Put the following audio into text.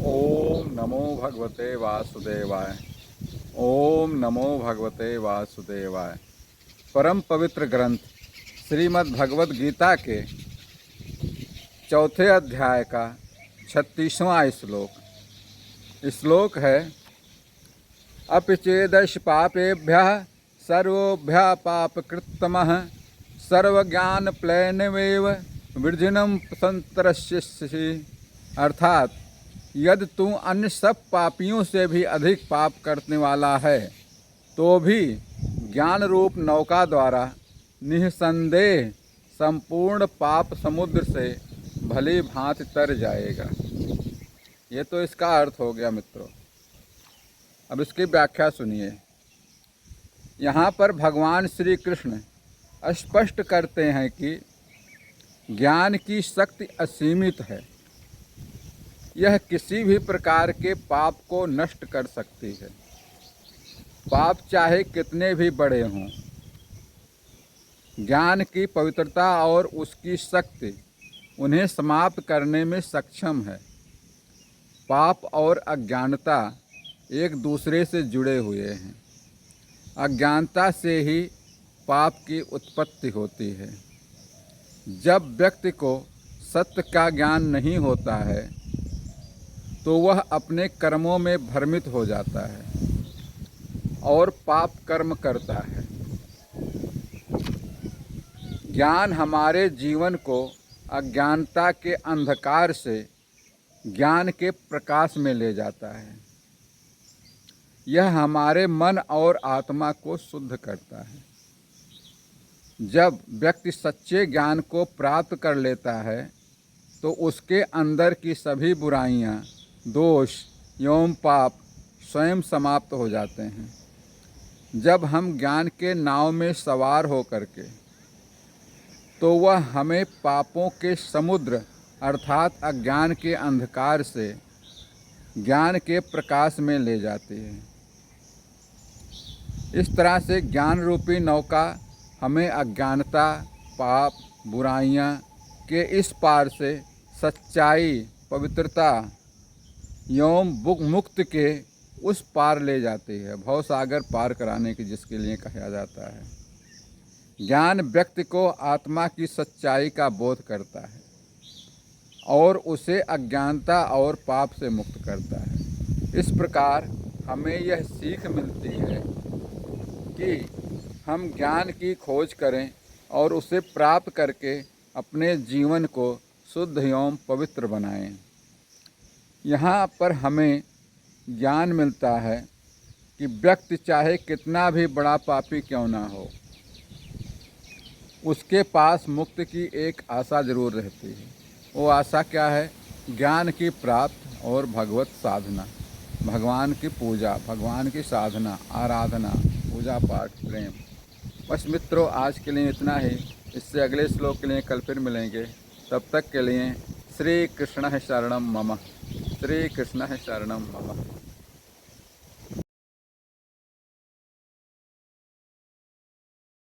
ओम नमो भगवते वासुदेवाय। ओम नमो भगवते वासुदेवाय। परम पवित्र ग्रंथ श्रीमद् भगवद गीता के चौथे अध्याय का 36वां श्लोक है। अपिचेदश पापेभ्यः सर्वोभ्यः पापकृत्तमः सर्वज्ञानप्लवनेनैव वृजिनं संतरस्यसि। अर्थात यदि तू अन्य सब पापियों से भी अधिक पाप करने वाला है तो भी ज्ञान रूप नौका द्वारा निःसंदेह संपूर्ण पाप समुद्र से भली भांति तर जाएगा। ये तो इसका अर्थ हो गया मित्रों। अब इसकी व्याख्या सुनिए। यहाँ पर भगवान श्री कृष्ण स्पष्ट करते हैं कि ज्ञान की शक्ति असीमित है। यह किसी भी प्रकार के पाप को नष्ट कर सकती है। पाप चाहे कितने भी बड़े हों, ज्ञान की पवित्रता और उसकी शक्ति उन्हें समाप्त करने में सक्षम है। पाप और अज्ञानता एक दूसरे से जुड़े हुए हैं। अज्ञानता से ही पाप की उत्पत्ति होती है। जब व्यक्ति को सत्य का ज्ञान नहीं होता है तो वह अपने कर्मों में भ्रमित हो जाता है और पाप कर्म करता है। ज्ञान हमारे जीवन को अज्ञानता के अंधकार से ज्ञान के प्रकाश में ले जाता है। यह हमारे मन और आत्मा को शुद्ध करता है। जब व्यक्ति सच्चे ज्ञान को प्राप्त कर लेता है तो उसके अंदर की सभी बुराइयां, दोष एवं पाप स्वयं समाप्त हो जाते हैं। जब हम ज्ञान के नाव में सवार हो करके तो वह हमें पापों के समुद्र अर्थात अज्ञान के अंधकार से ज्ञान के प्रकाश में ले जाती है। इस तरह से ज्ञान रूपी नौका हमें अज्ञानता, पाप, बुराइयां के इस पार से सच्चाई, पवित्रता एवं मुक्त के उस पार ले जाती है। भवसागर पार कराने की जिसके लिए कहा जाता है। ज्ञान व्यक्ति को आत्मा की सच्चाई का बोध करता है और उसे अज्ञानता और पाप से मुक्त करता है। इस प्रकार हमें यह सीख मिलती है कि हम ज्ञान की खोज करें और उसे प्राप्त करके अपने जीवन को शुद्ध एवं पवित्र बनाएं। यहाँ पर हमें ज्ञान मिलता है कि व्यक्ति चाहे कितना भी बड़ा पापी क्यों ना हो, उसके पास मुक्ति की एक आशा जरूर रहती है। वो आशा क्या है? ज्ञान की प्राप्त और भगवत साधना, भगवान की पूजा, भगवान की साधना, आराधना, पूजा पाठ, प्रेम। बस मित्रों, आज के लिए इतना ही। इससे अगले श्लोक के लिए कल फिर मिलेंगे। तब तक के लिए श्री कृष्ण शरणम मम। श्री कृष्ण शरणम मम।